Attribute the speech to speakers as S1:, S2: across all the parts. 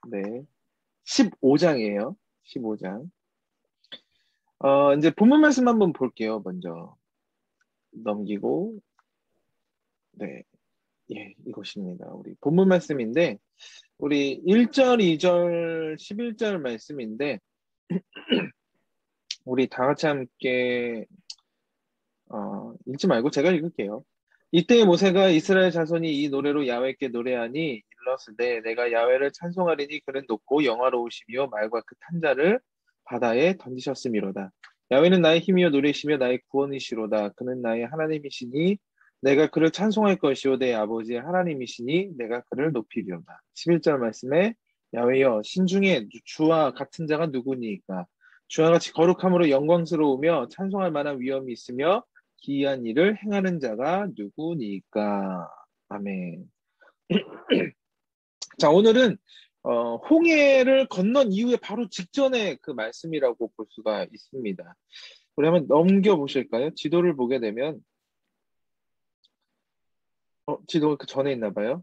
S1: 네. 15장이에요. 15장. 이제 본문 말씀 한번 볼게요. 먼저 넘기고. 네. 예, 이것입니다. 우리 본문 말씀인데, 우리 1절, 2절, 11절 말씀인데, 우리 다 같이 함께, 읽지 말고 제가 읽을게요. 이때 모세가 이스라엘 자손이 이 노래로 야훼께 노래하니 일러스되 내가 야훼를 찬송하리니 그는 높고 영화로우시며 말과 그 탄자를 바다에 던지셨음이로다. 야훼는 나의 힘이요 노래시며 나의 구원이시로다. 그는 나의 하나님이시니 내가 그를 찬송할 것이요 내 아버지의 하나님이시니 내가 그를 높이리로다. 11절 말씀에 야훼여 신중에 주와 같은 자가 누구니까 주와 같이 거룩함으로 영광스러우며 찬송할 만한 위엄이 있으며 기이한 일을 행하는 자가 누구니까. 아멘. 자, 오늘은 홍해를 건넌 이후에 바로 직전에 그 말씀이라고 볼 수가 있습니다. 우리 한번 넘겨 보실까요? 지도를 보게 되면 지도가 그 전에 있나 봐요.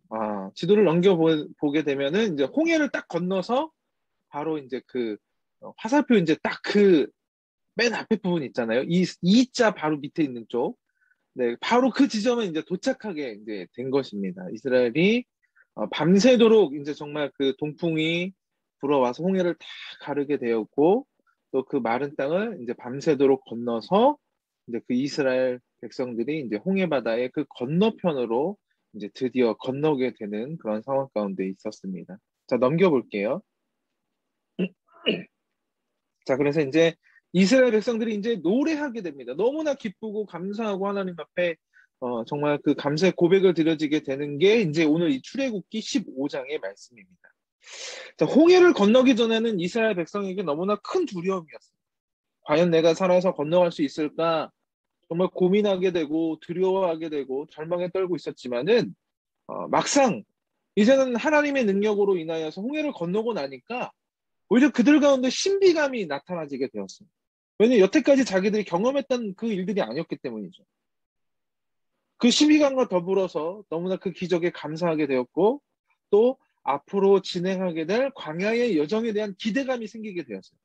S1: 지도를 보게 되면은 이제 홍해를 딱 건너서 바로 이제 그 화살표 이제 딱 그 맨 앞에 부분 있잖아요. 이자 바로 밑에 있는 쪽. 네, 바로 그 지점에 이제 도착하게 이제 된 것입니다. 이스라엘이 밤새도록 이제 정말 그 동풍이 불어와서 홍해를 다 가르게 되었고, 또 그 마른 땅을 이제 밤새도록 건너서 이제 그 이스라엘 백성들이 이제 홍해 바다의 그 건너편으로 이제 드디어 건너게 되는 그런 상황 가운데 있었습니다. 자, 넘겨볼게요. 자, 그래서 이제 이스라엘 백성들이 이제 노래하게 됩니다. 너무나 기쁘고 감사하고 하나님 앞에 정말 그 감사의 고백을 드려지게 되는 게 이제 오늘 이 출애굽기 15장의 말씀입니다. 자, 홍해를 건너기 전에는 이스라엘 백성에게 너무나 큰 두려움이었어요. 과연 내가 살아서 건너갈 수 있을까? 정말 고민하게 되고 두려워하게 되고 절망에 떨고 있었지만은 막상 이제는 하나님의 능력으로 인하여서 홍해를 건너고 나니까 오히려 그들 가운데 신비감이 나타나지게 되었어요. 왜냐면 여태까지 자기들이 경험했던 그 일들이 아니었기 때문이죠. 그 신비감과 더불어서 너무나 그 기적에 감사하게 되었고 또 앞으로 진행하게 될 광야의 여정에 대한 기대감이 생기게 되었어요.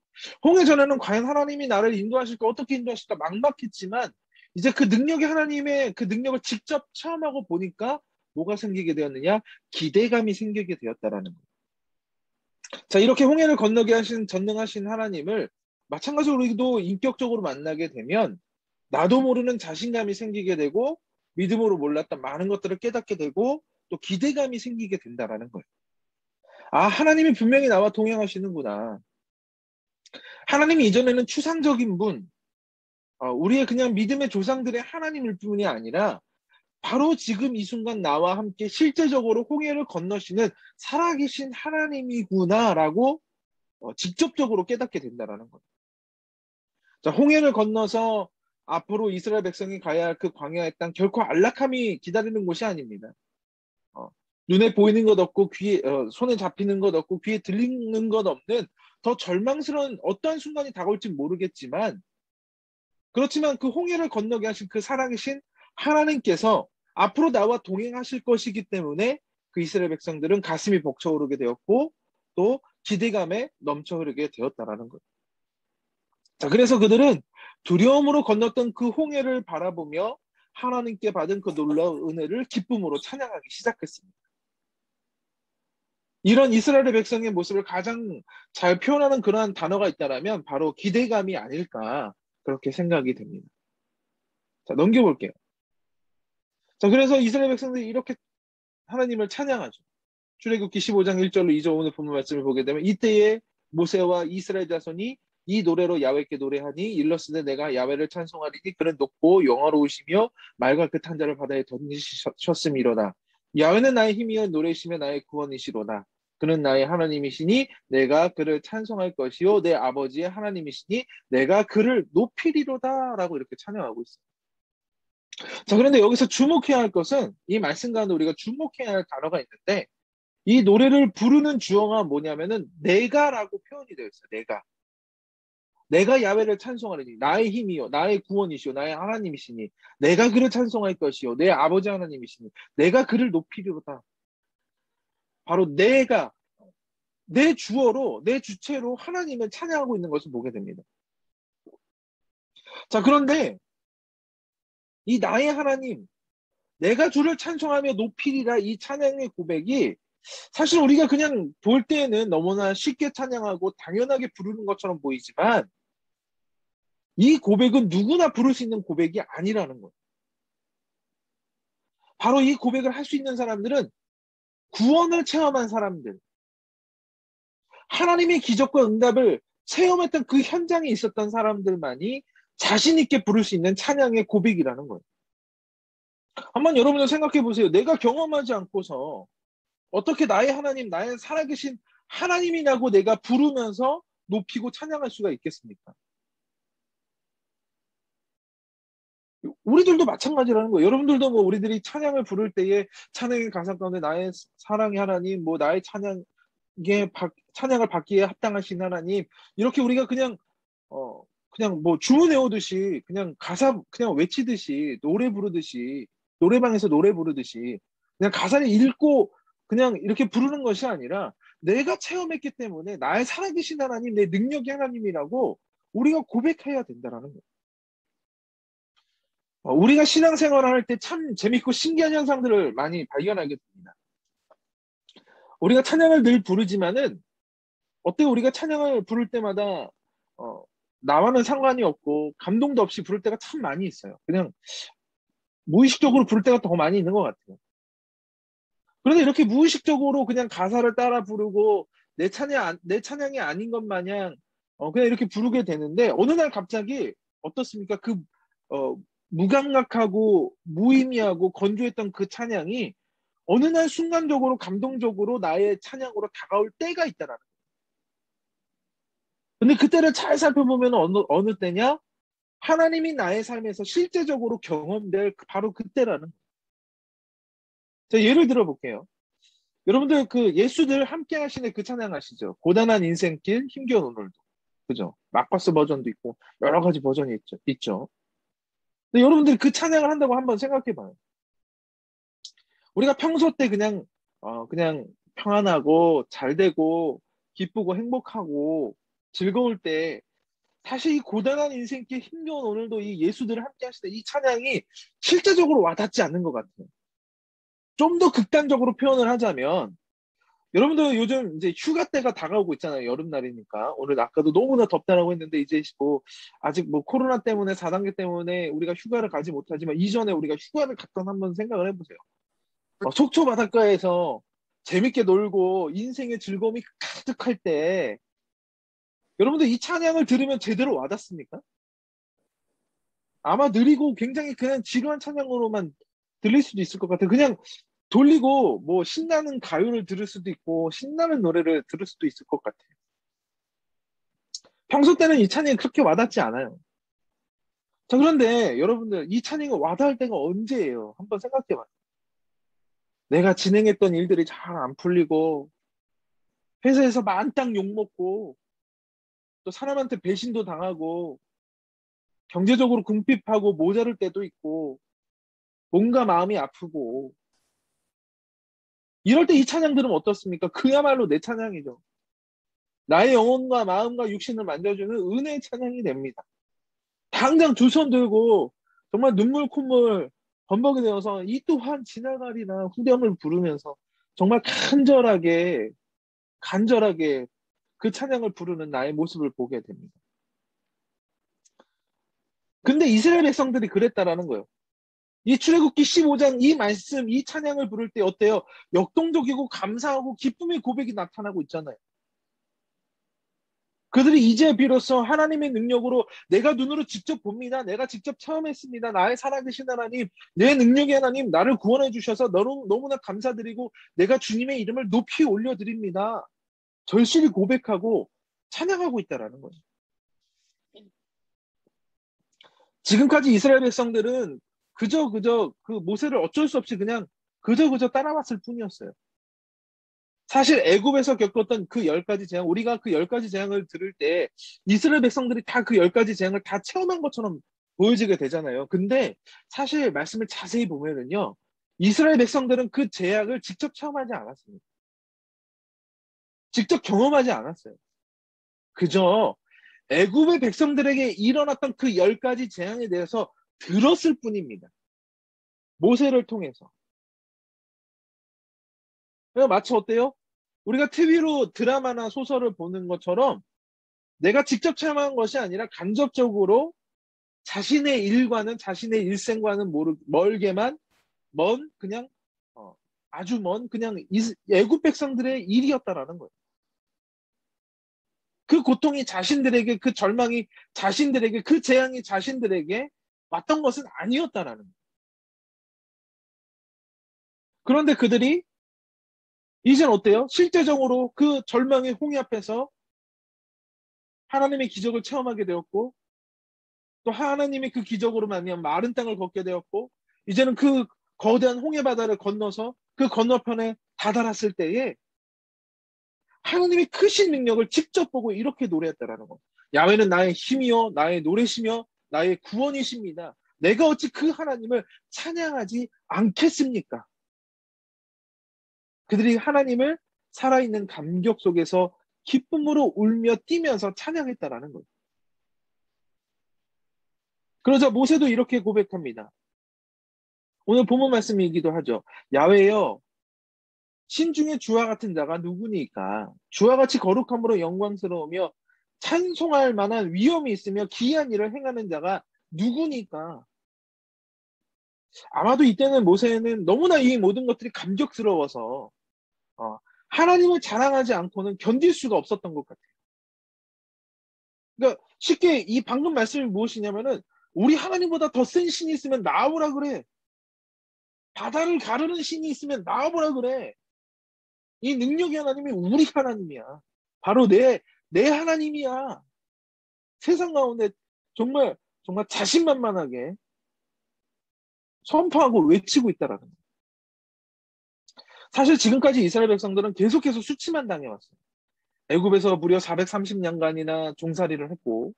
S1: 홍해 전에는 과연 하나님이 나를 인도하실까 어떻게 인도하실까 막막했지만 이제 그 능력이 하나님의 그 능력을 직접 체험하고 보니까 뭐가 생기게 되었느냐? 기대감이 생기게 되었다라는 거예요. 자, 이렇게 홍해를 건너게 하신 전능하신 하나님을 마찬가지로 우리도 인격적으로 만나게 되면 나도 모르는 자신감이 생기게 되고 믿음으로 몰랐던 많은 것들을 깨닫게 되고 또 기대감이 생기게 된다라는 거예요. 하나님이 분명히 나와 동행하시는구나. 하나님이 이전에는 추상적인 분, 우리의 그냥 믿음의 조상들의 하나님일 뿐이 아니라 바로 지금 이 순간 나와 함께 실제적으로 홍해를 건너시는 살아계신 하나님이구나라고 직접적으로 깨닫게 된다라는 거예요. 자, 홍해를 건너서 앞으로 이스라엘 백성이 가야 할 그 광야의 땅 결코 안락함이 기다리는 곳이 아닙니다. 눈에 보이는 것 없고 손에 잡히는 것 없고 귀에 들리는 것 없는 더 절망스러운 어떠한 순간이 다가올지 모르겠지만 그렇지만 그 홍해를 건너게 하신 그 살아계신 하나님께서 앞으로 나와 동행하실 것이기 때문에 그 이스라엘 백성들은 가슴이 벅차오르게 되었고 또 기대감에 넘쳐 흐르게 되었다라는 거예요. 자, 그래서 그들은 두려움으로 건넜던 그 홍해를 바라보며 하나님께 받은 그 놀라운 은혜를 기쁨으로 찬양하기 시작했습니다. 이런 이스라엘의 백성의 모습을 가장 잘 표현하는 그러한 단어가 있다면 바로 기대감이 아닐까 그렇게 생각이 됩니다. 자, 넘겨볼게요. 자, 그래서 이스라엘 백성들이 이렇게 하나님을 찬양하죠. 출애굽기 15장 1절로 2절 오늘 본문 말씀을 보게 되면 이때에 모세와 이스라엘 자손이 이 노래로 야훼께 노래하니 일러스되 내가 야훼를 찬송하리니 그는 높고 영화로우시며 말과 그 탄자를 바다에 던지셨음이로다. 야훼는 나의 힘이여 노래시며 나의 구원이시로다. 그는 나의 하나님이시니 내가 그를 찬송할 것이요 내 아버지의 하나님이시니 내가 그를 높이리로다 라고 이렇게 찬양하고 있습니다. 자, 그런데 여기서 주목해야 할 것은 이 말씀 가운데 우리가 주목해야 할 단어가 있는데 이 노래를 부르는 주어가 뭐냐면은 내가라고 표현이 되어 있어요. 내가 야훼를 찬송하리니 나의 힘이요 나의 구원이시요 나의 하나님이시니 내가 그를 찬송할 것이요 내 아버지 하나님이시니 내가 그를 높이리로다. 바로 내 주어로, 내 주체로 하나님을 찬양하고 있는 것을 보게 됩니다. 자, 그런데 이 나의 하나님, 내가 주를 찬송하며 높이리라, 이 찬양의 고백이 사실 우리가 그냥 볼 때에는 너무나 쉽게 찬양하고 당연하게 부르는 것처럼 보이지만 이 고백은 누구나 부를 수 있는 고백이 아니라는 거예요. 바로 이 고백을 할 수 있는 사람들은 구원을 체험한 사람들, 하나님의 기적과 응답을 체험했던 그 현장에 있었던 사람들만이 자신 있게 부를 수 있는 찬양의 고백이라는 거예요. 한번 여러분들 생각해 보세요. 내가 경험하지 않고서 어떻게 나의 하나님, 나의 살아계신 하나님이라고 내가 부르면서 높이고 찬양할 수가 있겠습니까? 우리들도 마찬가지라는 거예요. 여러분들도 뭐 우리들이 찬양을 부를 때에 찬양의 가사 가운데 나의 사랑의 하나님, 뭐 나의 찬양을 받기에 합당하신 하나님, 이렇게 우리가 그냥 뭐 주문 외우듯이 그냥 가사 그냥 외치듯이 노래 부르듯이 노래방에서 노래 부르듯이 그냥 가사를 읽고 그냥 이렇게 부르는 것이 아니라 내가 체험했기 때문에 나의 살아계신 하나님, 내 능력의 하나님이라고 우리가 고백해야 된다라는 거예요. 우리가 신앙생활을 할 때 참 재밌고 신기한 현상들을 많이 발견하게 됩니다. 우리가 찬양을 늘 부르지만은 어때요? 우리가 찬양을 부를 때마다 어, 나와는 상관이 없고 감동도 없이 부를 때가 참 많이 있어요. 그냥 무의식적으로 부를 때가 더 많이 있는 것 같아요. 그런데 이렇게 무의식적으로 그냥 가사를 따라 부르고 내 찬양이 아닌 것 마냥 그냥 이렇게 부르게 되는데 어느 날 갑자기 어떻습니까? 어, 무감각하고 무의미하고 건조했던 그 찬양이 어느 날 순간적으로 감동적으로 나의 찬양으로 다가올 때가 있다라는 거예요. 근데 그때를 잘 살펴보면 어느 때냐? 하나님이 나의 삶에서 실제적으로 경험될 바로 그때라는 거예요. 자, 예를 들어 볼게요. 여러분들 그 예수들 함께 하시는 그 찬양 아시죠? 고단한 인생길 힘겨운 오늘도. 그죠? 막바스 버전도 있고 여러 가지 버전이 있죠. 근데 여러분들 그 찬양을 한다고 한번 생각해 봐요. 우리가 평소 때 그냥 평안하고 잘 되고 기쁘고 행복하고 즐거울 때 사실 이 고단한 인생길 힘겨운 오늘도 이 예수들을 함께 하실 때 이 찬양이 실제적으로 와닿지 않는 것 같아요. 좀 더 극단적으로 표현을 하자면 여러분들 요즘 이제 휴가 때가 다가오고 있잖아요. 여름날이니까. 오늘 아까도 너무나 덥다라고 했는데 이제 뭐 아직 뭐 코로나 때문에 4단계 때문에 우리가 휴가를 가지 못하지만 이전에 우리가 휴가를 갔던 한번 생각을 해보세요. 속초 바닷가에서 재밌게 놀고 인생의 즐거움이 가득할 때 여러분들 이 찬양을 들으면 제대로 와닿습니까? 아마 느리고 굉장히 그냥 지루한 찬양으로만 들릴 수도 있을 것 같아요. 그냥 돌리고 뭐 신나는 가요를 들을 수도 있고 신나는 노래를 들을 수도 있을 것 같아요. 평소 때는 이 찬양이 그렇게 와닿지 않아요. 자, 그런데 여러분들 이 찬양이 와닿을 때가 언제예요? 한번 생각해봐요. 내가 진행했던 일들이 잘 안 풀리고 회사에서 만땅 욕먹고 또 사람한테 배신도 당하고 경제적으로 궁핍하고 모자랄 때도 있고 뭔가 마음이 아프고 이럴 때 이 찬양 들으면 어떻습니까? 그야말로 내 찬양이죠. 나의 영혼과 마음과 육신을 만져주는 은혜의 찬양이 됩니다. 당장 두 손 들고 정말 눈물 콧물 범벅이 되어서 이 또한 지나가리라 후렴을 부르면서 정말 간절하게 그 찬양을 부르는 나의 모습을 보게 됩니다. 근데 이스라엘 백성들이 그랬다라는 거예요. 이 출애굽기 15장 이 말씀, 이 찬양을 부를 때 어때요? 역동적이고 감사하고 기쁨의 고백이 나타나고 있잖아요. 그들이 이제 비로소 하나님의 능력으로 내가 눈으로 직접 봅니다. 내가 직접 체험했습니다. 나의 살아계신 하나님, 내 능력의 하나님, 나를 구원해 주셔서 너무나 감사드리고 내가 주님의 이름을 높이 올려드립니다. 절실히 고백하고 찬양하고 있다라는 거죠. 지금까지 이스라엘 백성들은 그저 그 모세를 어쩔 수 없이 그냥 그저 따라왔을 뿐이었어요. 사실 애굽에서 겪었던 그 10가지 재앙, 우리가 그 10가지 재앙을 들을 때 이스라엘 백성들이 다 그 10가지 재앙을 다 체험한 것처럼 보여지게 되잖아요. 근데 사실 말씀을 자세히 보면은요. 이스라엘 백성들은 그 재앙을 직접 체험하지 않았습니다. 직접 경험하지 않았어요. 그저 애굽의 백성들에게 일어났던 그 10가지 재앙에 대해서 들었을 뿐입니다. 모세를 통해서. 마치 어때요? 우리가 TV로 드라마나 소설을 보는 것처럼 내가 직접 체험한 것이 아니라 간접적으로 자신의 일과는, 자신의 일생과는 멀게만 먼, 그냥 아주 먼 그냥 애굽 백성들의 일이었다라는 거예요. 그 고통이 자신들에게, 그 절망이 자신들에게, 그 재앙이 자신들에게 왔던 것은 아니었다라는 거예요. 그런데 그들이 이젠 어때요? 실제적으로 그 절망의 홍해 앞에서 하나님의 기적을 체험하게 되었고, 또 하나님이 그 기적으로 말미암아 마른 땅을 걷게 되었고, 이제는 그 거대한 홍해 바다를 건너서 그 건너편에 다다랐을 때에 하나님의 크신 능력을 직접 보고 이렇게 노래했다라는 거. 야훼는 나의 힘이요, 나의 노래시며 나의 구원이십니다. 내가 어찌 그 하나님을 찬양하지 않겠습니까? 그들이 하나님을 살아있는 감격 속에서 기쁨으로 울며 뛰면서 찬양했다라는 거예요. 그러자 모세도 이렇게 고백합니다. 오늘 본문 말씀이기도 하죠. 야훼여, 신중에 주와 같은 자가 누구니까? 주와 같이 거룩함으로 영광스러우며 찬송할 만한 위엄이 있으며 기이한 일을 행하는 자가 누구니까? 아마도 이때는 모세는 너무나 이 모든 것들이 감격스러워서 하나님을 자랑하지 않고는 견딜 수가 없었던 것 같아요. 그러니까 쉽게 이 방금 말씀이 무엇이냐면은 우리 하나님보다 더 센 신이 있으면 나와보라 그래. 바다를 가르는 신이 있으면 나와보라 그래. 이 능력의 하나님이 우리 하나님이야. 바로 내 하나님이야. 세상 가운데 정말 정말 자신만만하게 선포하고 외치고 있다라는 거예요. 사실 지금까지 이스라엘 백성들은 계속해서 수치만 당해왔어요. 애굽에서 무려 430년간이나 종살이를 했고,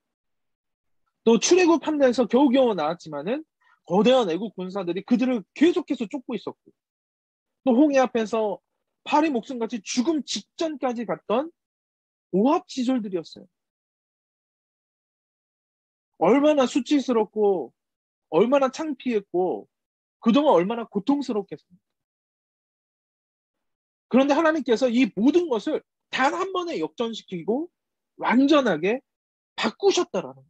S1: 또 출애굽 판대에서 겨우겨우 나왔지만은 거대한 애국 군사들이 그들을 계속해서 쫓고 있었고, 또 홍해 앞에서 파리 목숨같이 죽음 직전까지 갔던 오합지졸들이었어요. 얼마나 수치스럽고 얼마나 창피했고 그동안 얼마나 고통스럽겠습니까? 그런데 하나님께서 이 모든 것을 단 한 번에 역전시키고 완전하게 바꾸셨다라는 거예요.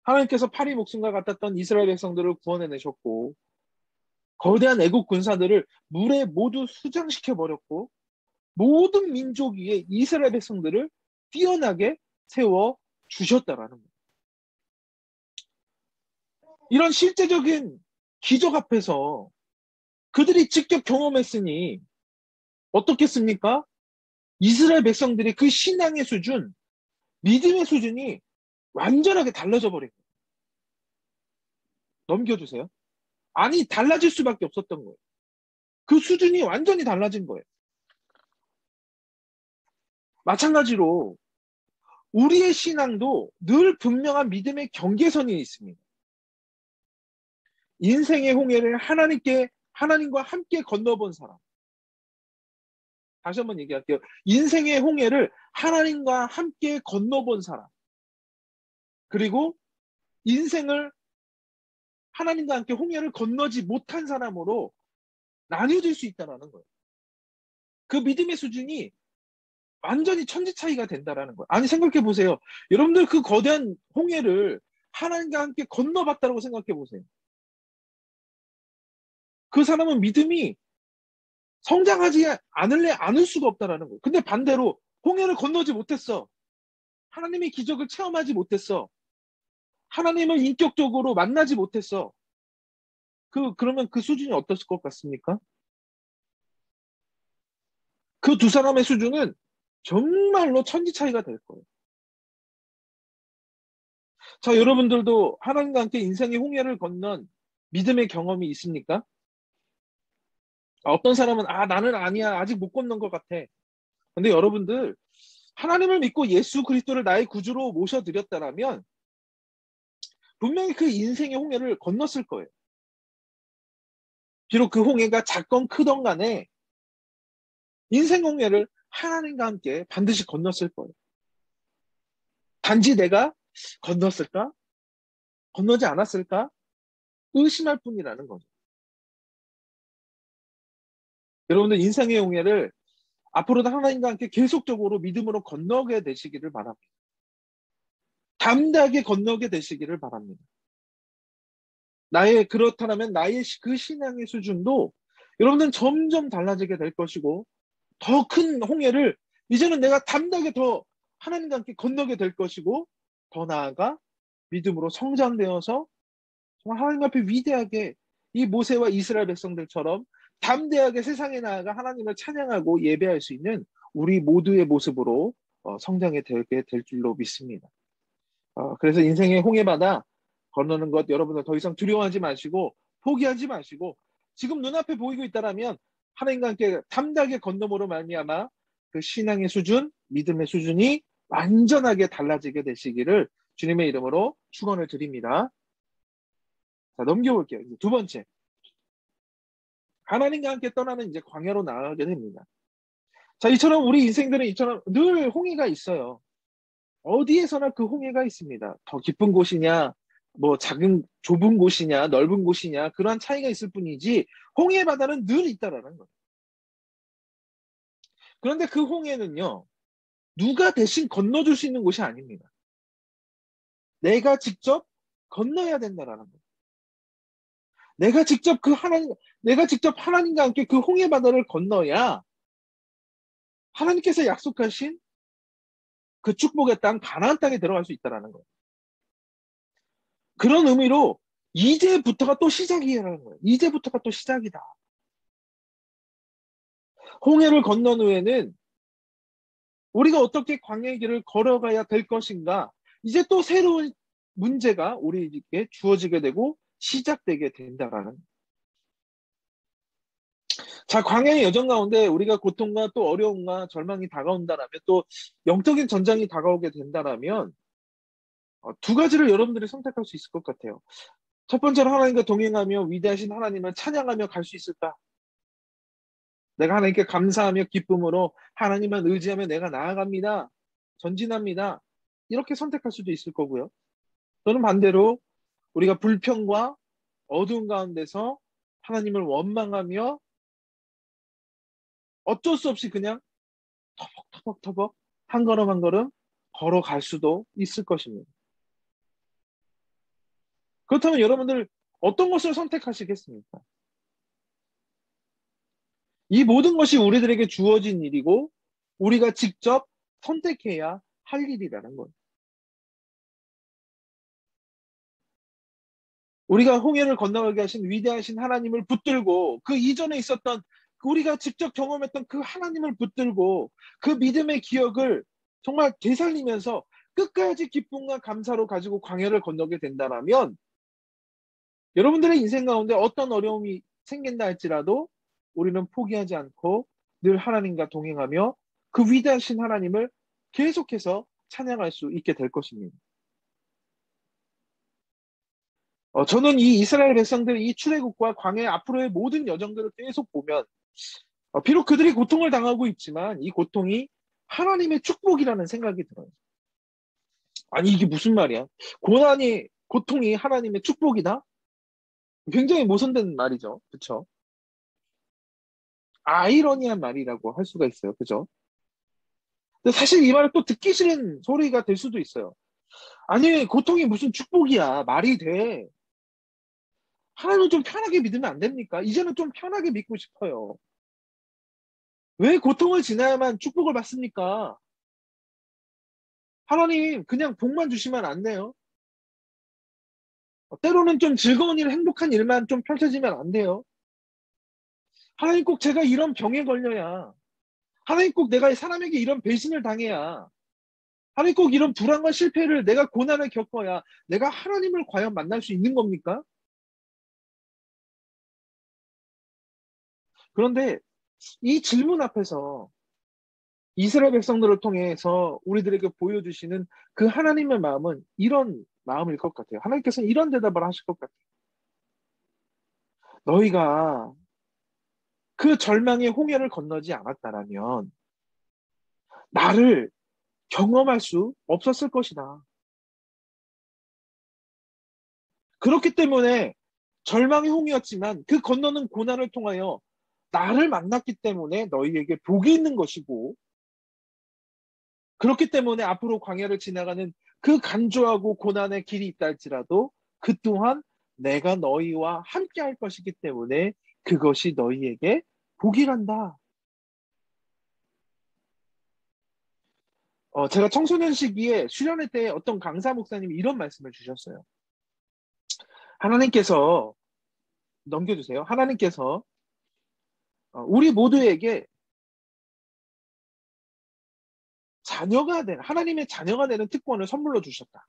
S1: 하나님께서 파리 목숨과 같았던 이스라엘 백성들을 구원해내셨고, 거대한 애국 군사들을 물에 모두 수장시켜 버렸고, 모든 민족 위에 이스라엘 백성들을 뛰어나게 세워 주셨다라는 거예요. 이런 실제적인 기적 앞에서 그들이 직접 경험했으니 어떻겠습니까? 이스라엘 백성들이 그 신앙의 수준, 믿음의 수준이 완전하게 달라져 버린 거예요. 넘겨주세요. 아니, 달라질 수밖에 없었던 거예요. 그 수준이 완전히 달라진 거예요. 마찬가지로 우리의 신앙도 늘 분명한 믿음의 경계선이 있습니다. 인생의 홍해를 하나님과 함께 건너본 사람. 다시 한번 얘기할게요. 인생의 홍해를 하나님과 함께 건너본 사람. 그리고 인생을 하나님과 함께 홍해를 건너지 못한 사람으로 나뉘어질 수 있다는 거예요. 그 믿음의 수준이 완전히 천지 차이가 된다라는 거예요. 아니, 생각해 보세요. 여러분들 그 거대한 홍해를 하나님과 함께 건너봤다고 생각해 보세요. 그 사람은 믿음이 성장하지 않을 수가 없다라는 거예요. 근데 반대로 홍해를 건너지 못했어. 하나님의 기적을 체험하지 못했어. 하나님을 인격적으로 만나지 못했어. 그러면 그 수준이 어떻을 것 같습니까? 그 두 사람의 수준은 정말로 천지 차이가 될 거예요. 자, 여러분들도 하나님과 함께 인생의 홍해를 건넌 믿음의 경험이 있습니까? 어떤 사람은 나는 아니야. 아직 못 건넌 것 같아. 근데 여러분들 하나님을 믿고 예수 그리스도를 나의 구주로 모셔드렸다라면 분명히 그 인생의 홍해를 건넜을 거예요. 비록 그 홍해가 작건 크던 간에 인생 홍해를 하나님과 함께 반드시 건넜을 거예요. 단지 내가 건넜을까? 건너지 않았을까? 의심할 뿐이라는 거죠. 여러분들 인생의 용해를 앞으로도 하나님과 함께 계속적으로 믿음으로 건너게 되시기를 바랍니다. 담대하게 건너게 되시기를 바랍니다. 그렇다면 나의 그 신앙의 수준도 여러분들은 점점 달라지게 될 것이고, 더 큰 홍해를 이제는 내가 담대하게 더 하나님과 함께 건너게 될 것이고, 더 나아가 믿음으로 성장되어서 정말 하나님 앞에 위대하게 이 모세와 이스라엘 백성들처럼 담대하게 세상에 나아가 하나님을 찬양하고 예배할 수 있는 우리 모두의 모습으로 성장이 되게 될 줄로 믿습니다. 그래서 인생의 홍해바다 건너는 것 여러분들 더 이상 두려워하지 마시고 포기하지 마시고, 지금 눈앞에 보이고 있다라면 하나님과 함께 담대하게 건너므로 말미암아 그 신앙의 수준, 믿음의 수준이 완전하게 달라지게 되시기를 주님의 이름으로 축원을 드립니다. 자, 넘겨볼게요. 이제 두 번째, 하나님과 함께 떠나는 이제 광야로 나아가게 됩니다. 자, 이처럼 우리 인생들은 이처럼 늘 홍해가 있어요. 어디에서나 그 홍해가 있습니다. 더 깊은 곳이냐, 뭐 작은 좁은 곳이냐, 넓은 곳이냐, 그러한 차이가 있을 뿐이지 홍해 바다는 늘 있다라는 거예요. 그런데 그 홍해는요, 누가 대신 건너줄 수 있는 곳이 아닙니다. 내가 직접 건너야 된다라는 거예요. 내가 직접 하나님과 함께 그 홍해 바다를 건너야 하나님께서 약속하신 그 축복의 땅, 가나안 땅에 들어갈 수 있다라는 거예요. 그런 의미로 이제부터가 또 시작이라는 거예요. 이제부터가 또 시작이다. 홍해를 건넌 후에는 우리가 어떻게 광야의 길을 걸어가야 될 것인가, 이제 또 새로운 문제가 우리에게 주어지게 되고 시작되게 된다라는. 자, 광야의 여정 가운데 우리가 고통과 또 어려움과 절망이 다가온다라면, 또 영적인 전장이 다가오게 된다라면 두 가지를 여러분들이 선택할 수 있을 것 같아요. 첫 번째로 하나님과 동행하며 위대하신 하나님을 찬양하며 갈 수 있을까? 내가 하나님께 감사하며 기쁨으로 하나님만 의지하며 내가 나아갑니다. 전진합니다. 이렇게 선택할 수도 있을 거고요. 또는 반대로 우리가 불평과 어두운 가운데서 하나님을 원망하며 어쩔 수 없이 그냥 터벅터벅 한 걸음 한 걸음 걸어갈 수도 있을 것입니다. 그렇다면 여러분들 어떤 것을 선택하시겠습니까? 이 모든 것이 우리들에게 주어진 일이고 우리가 직접 선택해야 할 일이라는 거예요. 우리가 홍해를 건너가게 하신 위대하신 하나님을 붙들고, 그 이전에 있었던 우리가 직접 경험했던 그 하나님을 붙들고 그 믿음의 기억을 정말 되살리면서 끝까지 기쁨과 감사로 가지고 광야를 건너게 된다면, 여러분들의 인생 가운데 어떤 어려움이 생긴다 할지라도 우리는 포기하지 않고 늘 하나님과 동행하며 그 위대하신 하나님을 계속해서 찬양할 수 있게 될 것입니다. 저는 이 이스라엘 백성들의 이 출애굽과 광야의 앞으로의 모든 여정들을 계속 보면 비록 그들이 고통을 당하고 있지만 이 고통이 하나님의 축복이라는 생각이 들어요. 아니, 이게 무슨 말이야? 고통이 하나님의 축복이다? 굉장히 모순된 말이죠. 그렇죠? 아이러니한 말이라고 할 수가 있어요. 그죠? 근데 사실 이 말은 또 듣기 싫은 소리가 될 수도 있어요. 아니, 고통이 무슨 축복이야. 말이 돼. 하나님을 좀 편하게 믿으면 안 됩니까? 이제는 좀 편하게 믿고 싶어요. 왜 고통을 지나야만 축복을 받습니까? 하나님 그냥 복만 주시면 안 돼요? 때로는 좀 즐거운 일, 행복한 일만 좀 펼쳐지면 안 돼요? 하나님 꼭 제가 이런 병에 걸려야, 하나님 꼭 내가 사람에게 이런 배신을 당해야, 하나님 꼭 이런 불안과 실패를, 내가 고난을 겪어야 내가 하나님을 과연 만날 수 있는 겁니까? 그런데 이 질문 앞에서 이스라엘 백성들을 통해서 우리들에게 보여주시는 그 하나님의 마음은 이런 마음일 것 같아요. 하나님께서는 이런 대답을 하실 것 같아요. 너희가 그 절망의 홍해를 건너지 않았다라면 나를 경험할 수 없었을 것이다. 그렇기 때문에 절망의 홍이었지만 그 건너는 고난을 통하여 나를 만났기 때문에 너희에게 복이 있는 것이고, 그렇기 때문에 앞으로 광야를 지나가는 그 간조하고 고난의 길이 있다 할지라도 그 또한 내가 너희와 함께 할 것이기 때문에 그것이 너희에게 복이란다. 제가 청소년 시기에 수련회 때 어떤 강사 목사님이 이런 말씀을 주셨어요. 하나님께서, 넘겨주세요. 하나님께서 우리 모두에게 하나님의 자녀가 되는 특권을 선물로 주셨다.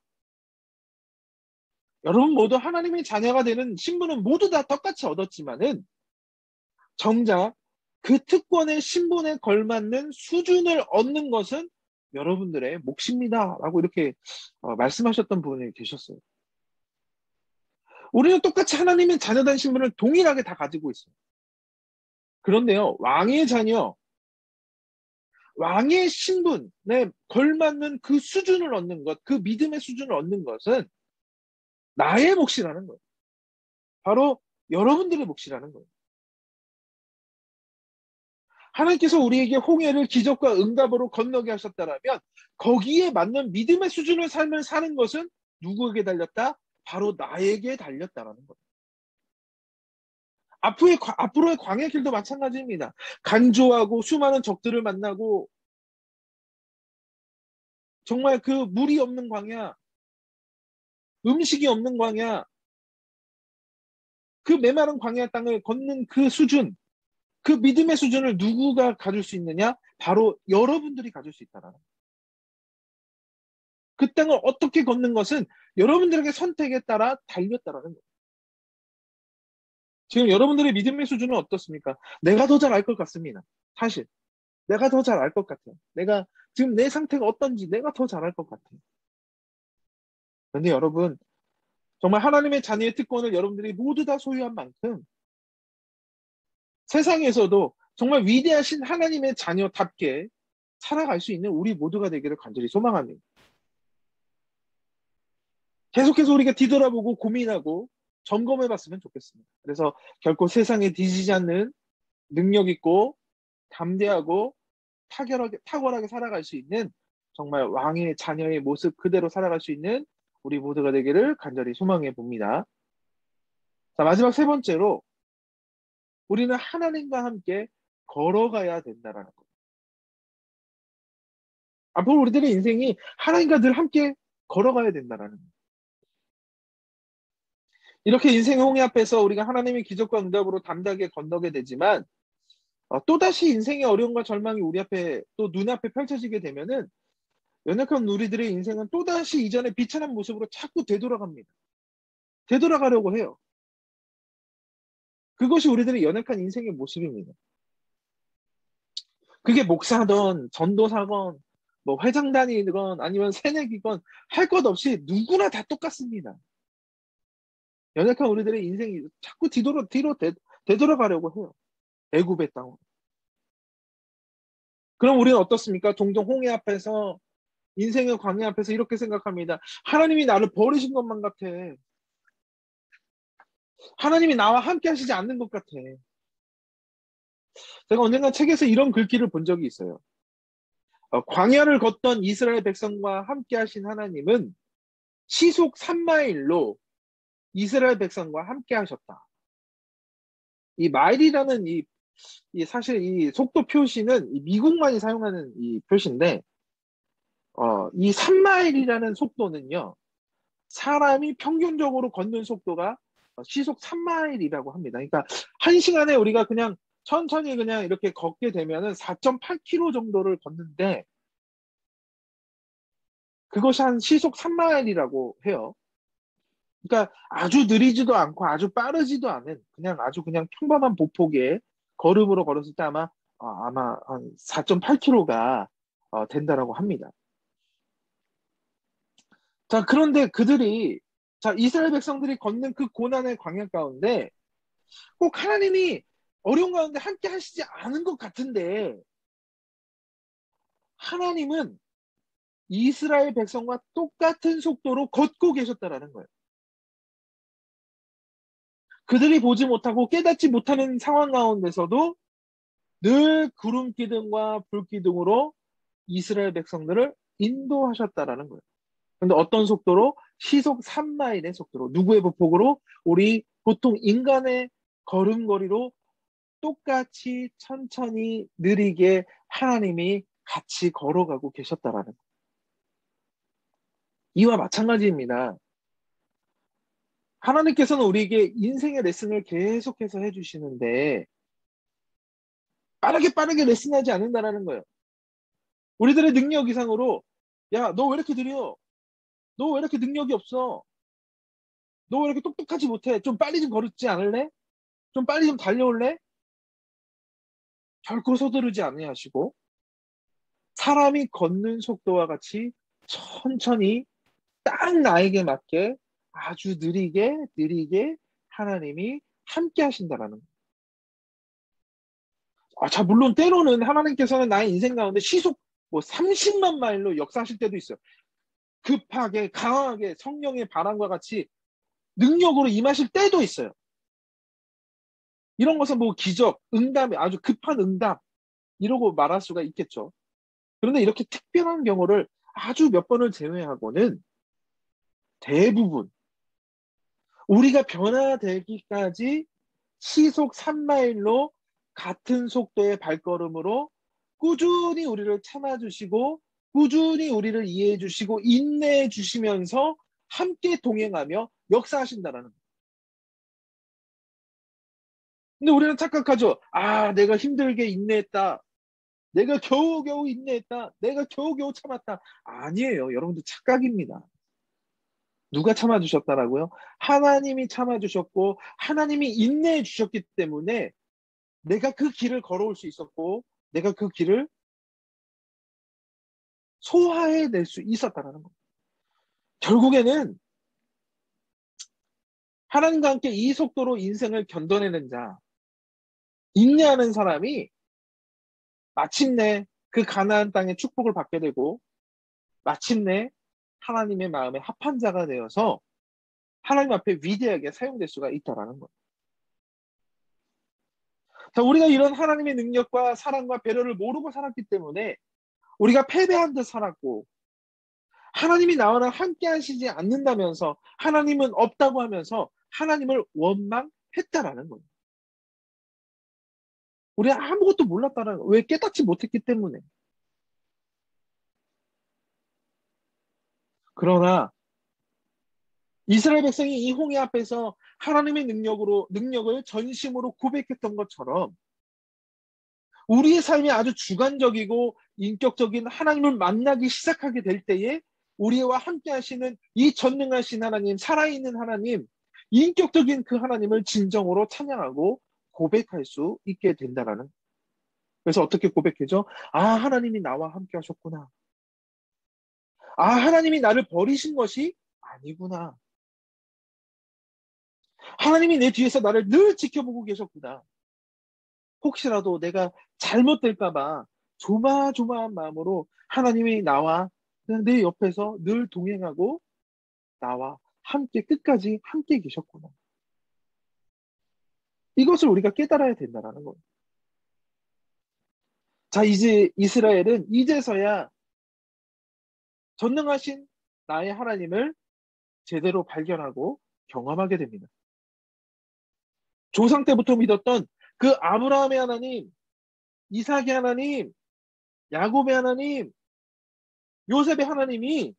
S1: 여러분 모두 하나님의 자녀가 되는 신분은 모두 다 똑같이 얻었지만은 정작 그 특권의 신분에 걸맞는 수준을 얻는 것은 여러분들의 몫입니다. 라고 이렇게 말씀하셨던 분이 계셨어요. 우리는 똑같이 하나님의 자녀된 신분을 동일하게 다 가지고 있어요. 그런데요, 왕의 자녀, 왕의 신분에 걸맞는 그 수준을 얻는 것, 그 믿음의 수준을 얻는 것은 나의 몫이라는 거예요. 바로 여러분들의 몫이라는 거예요. 하나님께서 우리에게 홍해를 기적과 응답으로 건너게 하셨다면 거기에 맞는 믿음의 수준의 삶을 사는 것은 누구에게 달렸다? 바로 나에게 달렸다라는 거예요. 앞으로의 광야 길도 마찬가지입니다. 간조하고 수많은 적들을 만나고 정말 그 물이 없는 광야, 음식이 없는 광야, 그 메마른 광야 땅을 걷는 그 수준, 그 믿음의 수준을 누구가 가질 수 있느냐? 바로 여러분들이 가질 수 있다라는 거예요. 그 땅을 어떻게 걷는 것은 여러분들에게 선택에 따라 달렸다라는 거예요. 지금 여러분들의 믿음의 수준은 어떻습니까? 내가 더 잘 알 것 같습니다. 사실 내가 더 잘 알 것 같아요. 내가 지금 내 상태가 어떤지 내가 더 잘 알 것 같아요. 그런데 여러분, 정말 하나님의 자녀의 특권을 여러분들이 모두 다 소유한 만큼 세상에서도 정말 위대하신 하나님의 자녀답게 살아갈 수 있는 우리 모두가 되기를 간절히 소망합니다. 계속해서 우리가 뒤돌아보고 고민하고 점검해 봤으면 좋겠습니다. 그래서 결코 세상에 뒤지지 않는 능력 있고 담대하고 탁월하게 살아갈 수 있는 정말 왕의 자녀의 모습 그대로 살아갈 수 있는 우리 모두가 되기를 간절히 소망해 봅니다. 자, 마지막 세 번째로 우리는 하나님과 함께 걸어가야 된다라는 것. 앞으로 우리들의 인생이 하나님과 늘 함께 걸어가야 된다라는 것. 이렇게 인생의 홍해 앞에서 우리가 하나님의 기적과 응답으로 담대하게 건너게 되지만 또다시 인생의 어려움과 절망이 우리 앞에 또 눈앞에 펼쳐지게 되면은 연약한 우리들의 인생은 또다시 이전의 비천한 모습으로 자꾸 되돌아갑니다. 되돌아가려고 해요. 그것이 우리들의 연약한 인생의 모습입니다. 그게 목사건 전도사건 뭐 회장단이건 아니면 새내기건 할 것 없이 누구나 다 똑같습니다. 연약한 우리들의 인생이 자꾸 뒤로 되돌아가려고 해요. 애굽의 땅으로. 그럼 우리는 어떻습니까? 종종 홍해 앞에서 인생의 광야 앞에서 이렇게 생각합니다. 하나님이 나를 버리신 것만 같아. 하나님이 나와 함께 하시지 않는 것 같아. 제가 언젠가 책에서 이런 글귀를 본 적이 있어요. 광야를 걷던 이스라엘 백성과 함께 하신 하나님은 시속 3마일로 이스라엘 백성과 함께 하셨다. 이 마일이라는 사실 이 속도 표시는 이 미국만이 사용하는 이 표시인데, 이 3마일이라는 속도는요, 사람이 평균적으로 걷는 속도가 시속 3마일이라고 합니다. 그러니까 1시간에 우리가 그냥 천천히 그냥 이렇게 걷게 되면은 4.8km 정도를 걷는데 그것이 한 시속 3마일이라고 해요. 그러니까 아주 느리지도 않고 아주 빠르지도 않은 그냥 평범한 보폭의 걸음으로 걸었을 때 아마 한 4.8km가 된다라고 합니다. 자, 그런데 이스라엘 백성들이 걷는 그 고난의 광야 가운데 꼭 하나님이 어려운 가운데 함께 하시지 않은 것 같은데 하나님은 이스라엘 백성과 똑같은 속도로 걷고 계셨다라는 거예요. 그들이 보지 못하고 깨닫지 못하는 상황 가운데서도 늘 구름 기둥과 불 기둥으로 이스라엘 백성들을 인도하셨다라는 거예요. 근데 어떤 속도로? 시속 3마일의 속도로. 누구의 보폭으로? 우리 보통 인간의 걸음걸이로 똑같이 천천히 느리게 하나님이 같이 걸어가고 계셨다라는 거예요. 이와 마찬가지입니다. 하나님께서는 우리에게 인생의 레슨을 계속해서 해주시는데 빠르게 레슨하지 않는다라는 거예요. 우리들의 능력 이상으로 야, 너 왜 이렇게 느려? 너 왜 이렇게 능력이 없어? 너 왜 이렇게 똑똑하지 못해? 좀 빨리 좀 걸지 않을래? 좀 빨리 좀 달려올래? 결코 서두르지 아니하시고 사람이 걷는 속도와 같이 천천히 딱 나에게 맞게 아주 느리게 하나님이 함께 하신다라는 거예요. 자, 물론 때로는 하나님께서는 나의 인생 가운데 시속 뭐 30만 마일로 역사하실 때도 있어요. 급하게 강하게 성령의 바람과 같이 능력으로 임하실 때도 있어요. 이런 것은 뭐 기적, 응답, 아주 급한 응답 이러고 말할 수가 있겠죠. 그런데 이렇게 특별한 경우를 아주 몇 번을 제외하고는 대부분 우리가 변화되기까지 시속 3마일로 같은 속도의 발걸음으로 꾸준히 우리를 참아주시고 꾸준히 우리를 이해해 주시고 인내해 주시면서 함께 동행하며 역사하신다라는 거예요. 근데 우리는 착각하죠. 아, 내가 힘들게 인내했다. 내가 겨우겨우 인내했다. 내가 겨우겨우 참았다. 아니에요. 여러분들 착각입니다. 누가 참아주셨다라고요? 하나님이 참아주셨고 하나님이 인내해 주셨기 때문에 내가 그 길을 걸어올 수 있었고 내가 그 길을 소화해낼 수 있었다라는 겁니다. 결국에는 하나님과 함께 이 속도로 인생을 견뎌내는 자, 인내하는 사람이 마침내 그 가나안 땅의 축복을 받게 되고 마침내 하나님의 마음에 합한 자가 되어서 하나님 앞에 위대하게 사용될 수가 있다라는 거예요. 자, 우리가 이런 하나님의 능력과 사랑과 배려를 모르고 살았기 때문에 우리가 패배한 듯 살았고 하나님이 나와는 함께 하시지 않는다면서 하나님은 없다고 하면서 하나님을 원망했다라는 거예요. 우리가 아무것도 몰랐다는 거예요. 왜? 깨닫지 못했기 때문에. 그러나 이스라엘 백성이 이 홍해 앞에서 하나님의 능력을 전심으로 고백했던 것처럼 우리의 삶이 아주 주관적이고 인격적인 하나님을 만나기 시작하게 될 때에 우리와 함께 하시는 이 전능하신 하나님, 살아있는 하나님, 인격적인 그 하나님을 진정으로 찬양하고 고백할 수 있게 된다라는. 그래서 어떻게 고백해죠? 아, 하나님이 나와 함께 하셨구나. 아, 하나님이 나를 버리신 것이 아니구나. 하나님이 내 뒤에서 나를 늘 지켜보고 계셨구나. 혹시라도 내가 잘못될까봐 조마조마한 마음으로 하나님이 나와 그냥 내 옆에서 늘 동행하고 나와 함께 끝까지 함께 계셨구나. 이것을 우리가 깨달아야 된다는 거예요. 자, 이제 이스라엘은 이제서야 전능하신 나의 하나님을 제대로 발견하고 경험하게 됩니다. 조상 때부터 믿었던 그 아브라함의 하나님, 이삭의 하나님, 야곱의 하나님, 요셉의 하나님이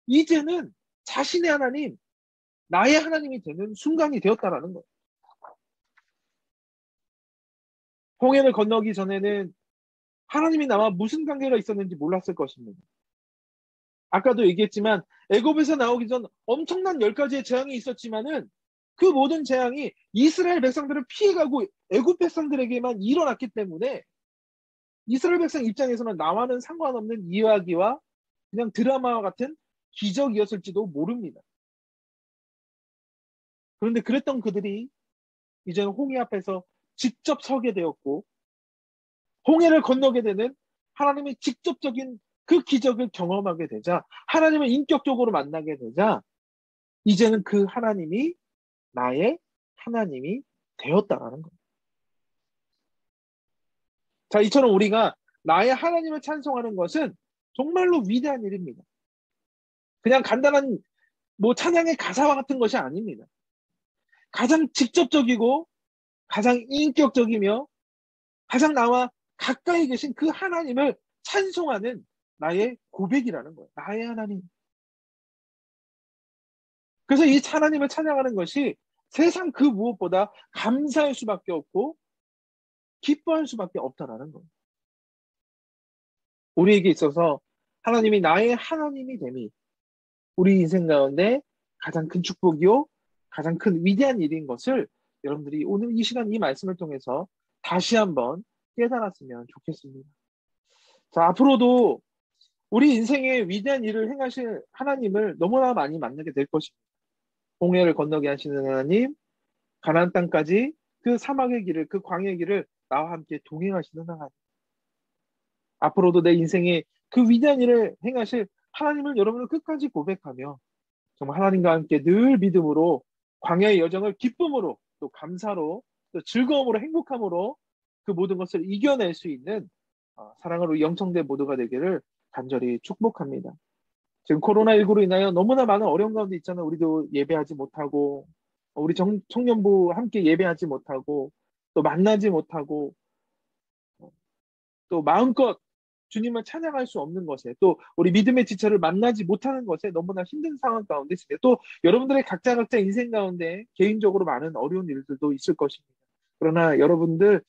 S1: 이제는 자신의 하나님, 나의 하나님이 되는 순간이 되었다라는 거예요. 홍해를 건너기 전에는 하나님이 나와 무슨 관계가 있었는지 몰랐을 것입니다. 아까도 얘기했지만 애굽에서 나오기 전 엄청난 10가지의 재앙이 있었지만은 그 모든 재앙이 이스라엘 백성들을 피해가고 애굽 백성들에게만 일어났기 때문에 이스라엘 백성 입장에서는 나와는 상관없는 이야기와 그냥 드라마와 같은 기적이었을지도 모릅니다. 그런데 그랬던 그들이 이제는 홍해 앞에서 직접 서게 되었고 홍해를 건너게 되는 하나님의 직접적인 그 기적을 경험하게 되자, 하나님을 인격적으로 만나게 되자, 이제는 그 하나님이 나의 하나님이 되었다라는 거예요. 자, 이처럼 우리가 나의 하나님을 찬송하는 것은 정말로 위대한 일입니다. 그냥 간단한 찬양의 가사와 같은 것이 아닙니다. 가장 직접적이고 가장 인격적이며 가장 나와 가까이 계신 그 하나님을 찬송하는 나의 고백이라는 거예요. 나의 하나님. 그래서 이 하나님을 찬양하는 것이 세상 그 무엇보다 감사할 수밖에 없고 기뻐할 수밖에 없다라는 거예요. 우리에게 있어서 하나님이 나의 하나님이 됨이 우리 인생 가운데 가장 큰 축복이요, 가장 큰 위대한 일인 것을 여러분들이 오늘 이 시간 이 말씀을 통해서 다시 한번 깨달았으면 좋겠습니다. 자, 앞으로도 우리 인생에 위대한 일을 행하실 하나님을 너무나 많이 만나게 될 것입니다. 홍해를 건너게 하시는 하나님, 가나안 땅까지 그 사막의 길을, 그 광야의 길을 나와 함께 동행하시는 하나님. 앞으로도 내 인생에 그 위대한 일을 행하실 하나님을 여러분은 끝까지 고백하며 정말 하나님과 함께 늘 믿음으로 광야의 여정을 기쁨으로 또 감사로 또 즐거움으로 행복함으로 그 모든 것을 이겨낼 수 있는 사랑으로 영청대 모두가 되기를 간절히 축복합니다. 지금 코로나19로 인하여 너무나 많은 어려운 가운데 있잖아요. 우리도 예배하지 못하고 우리 청년부 함께 예배하지 못하고 또 만나지 못하고 또 마음껏 주님을 찬양할 수 없는 것에 또 우리 믿음의 지체를 만나지 못하는 것에 너무나 힘든 상황 가운데 있습니다. 또 여러분들의 각자 인생 가운데 개인적으로 많은 어려운 일들도 있을 것입니다. 그러나 여러분들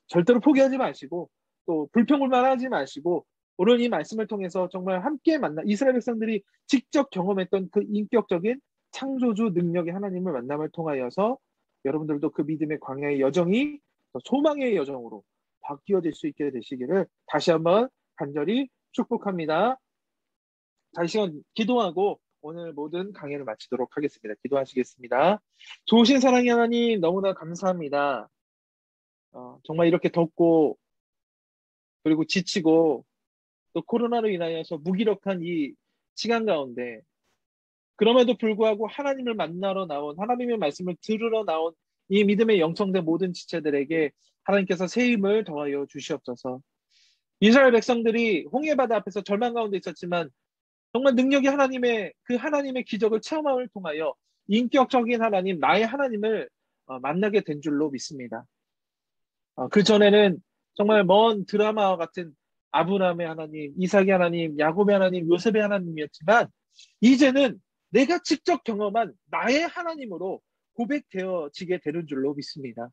S1: 절대로 포기하지 마시고 또 불평불만하지 마시고 오늘 이 말씀을 통해서 정말 함께 만나 이스라엘 백성들이 직접 경험했던 그 인격적인 창조주 능력의 하나님을 만남을 통하여서 여러분들도 그 믿음의 광야의 여정이 소망의 여정으로 바뀌어질 수 있게 되시기를 다시 한번 간절히 축복합니다. 자, 이 시간 기도하고 오늘 모든 강의를 마치도록 하겠습니다. 기도하시겠습니다. 좋으신 사랑의 하나님 너무나 감사합니다. 정말 이렇게 덥고 그리고 지치고 또 코로나로 인하여서 무기력한 이 시간 가운데 그럼에도 불구하고 하나님을 만나러 나온 하나님의 말씀을 들으러 나온 이 믿음의 영성된 모든 지체들에게 하나님께서 새 힘을 더하여 주시옵소서. 이스라엘 백성들이 홍해바다 앞에서 절망 가운데 있었지만 정말 능력이 하나님의 기적을 체험함을 통하여 인격적인 하나님, 나의 하나님을 만나게 된 줄로 믿습니다. 그 전에는 정말 먼 드라마와 같은 아브라함의 하나님, 이삭의 하나님, 야곱의 하나님, 요셉의 하나님이었지만 이제는 내가 직접 경험한 나의 하나님으로 고백되어지게 되는 줄로 믿습니다.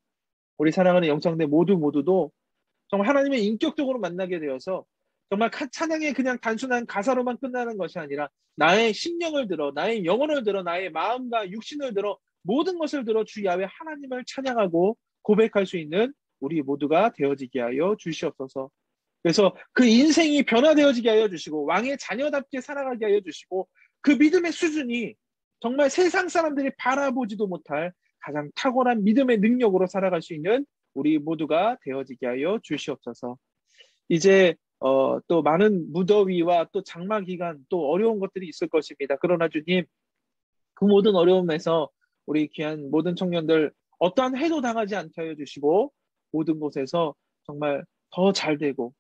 S1: 우리 사랑하는 영성대 모두도 정말 하나님의 인격적으로 만나게 되어서 정말 찬양이 그냥 단순한 가사로만 끝나는 것이 아니라 나의 심령을 들어, 나의 영혼을 들어, 나의 마음과 육신을 들어 모든 것을 들어 주 야훼 하나님을 찬양하고 고백할 수 있는 우리 모두가 되어지게 하여 주시옵소서. 그래서 그 인생이 변화되어지게 하여 주시고 왕의 자녀답게 살아가게 하여 주시고 그 믿음의 수준이 정말 세상 사람들이 바라보지도 못할 가장 탁월한 믿음의 능력으로 살아갈 수 있는 우리 모두가 되어지게 하여 주시옵소서. 이제 또 많은 무더위와 또 장마 기간 또 어려운 것들이 있을 것입니다. 그러나 주님 그 모든 어려움에서 우리 귀한 모든 청년들 어떠한 해도 당하지 않게 하여 주시고 모든 곳에서 정말 더 잘되고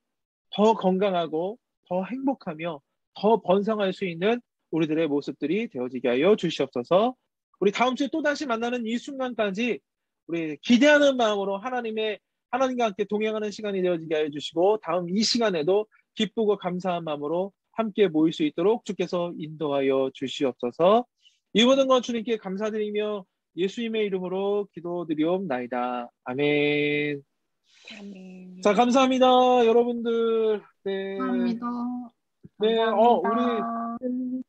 S1: 더 건강하고 더 행복하며 더 번성할 수 있는 우리들의 모습들이 되어지게 하여 주시옵소서. 우리 다음 주에 또다시 만나는 이 순간까지 우리 기대하는 마음으로 하나님과 함께 동행하는 시간이 되어지게 하여 주시고 다음 이 시간에도 기쁘고 감사한 마음으로 함께 모일 수 있도록 주께서 인도하여 주시옵소서. 이 모든 것 주님께 감사드리며 예수님의 이름으로 기도드리옵나이다. 아멘.
S2: 아멘.
S1: 자, 감사합니다, 여러분들. 네.
S2: 감사합니다.
S1: 네,
S2: 감사합니다.
S1: 우리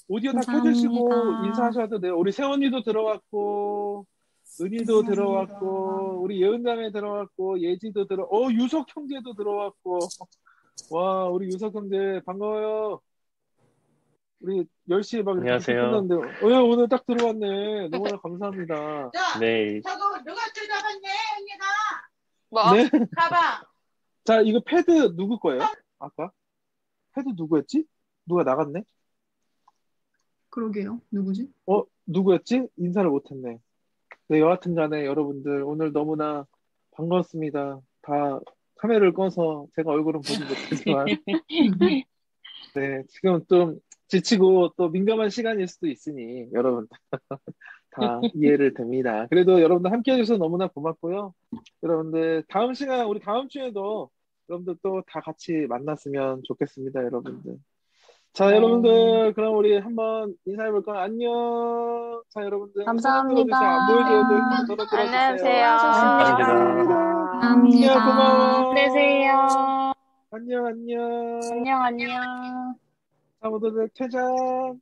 S1: 오디오 다
S2: 감사합니다.
S1: 켜주시고 인사하셔도 돼요. 우리 세원이도 들어왔고, 은희도
S2: 감사합니다.
S1: 들어왔고, 우리 예은자매 들어왔고, 예지도 유석 형제도 들어왔고. 와, 우리 유석 형제 반가워요. 우리 10시에 막 이렇게 늦게
S3: 안녕하세요.
S1: 끝났는데, 오늘 딱 들어왔네. 너무나 감사합니다.
S3: 네,
S4: 저거 누가 뜯어봤네, 언니가.
S2: 뭐?
S1: 네.
S4: 가방.
S1: 자, 이거 패드 누구 거예요? 아까? 헤드 누구였지? 누가 나갔네?
S2: 그러게요. 누구지?
S1: 누구였지? 인사를 못했네. 네, 여하튼 간에 여러분들 오늘 너무나 반갑습니다. 다 카메라를 꺼서 제가 얼굴은 보지 못하지만 네, 지금 좀 지치고 또 민감한 시간일 수도 있으니 여러분 다 이해를 됩니다. 그래도 여러분들 함께 해주셔서 너무나 고맙고요. 여러분들 다음 시간 우리 다음 주에도 여러분들 또 다 같이 만났으면 좋겠습니다, 여러분들. 자,
S3: 네.
S1: 여러분들 그럼 우리 한번 인사해 볼까요? 안녕. 자, 여러분들 손 흔들어 주세요. 안
S3: 감사합니다.
S1: 보여줘도 손 흔들어 주세요.
S3: 수고하셨습니다.
S1: 안녕,
S2: 감사합니다.
S1: 고마워.
S3: 힘내세요.
S1: 안녕, 안녕.
S3: 안녕, 안녕.
S1: 자, 모두들 퇴장.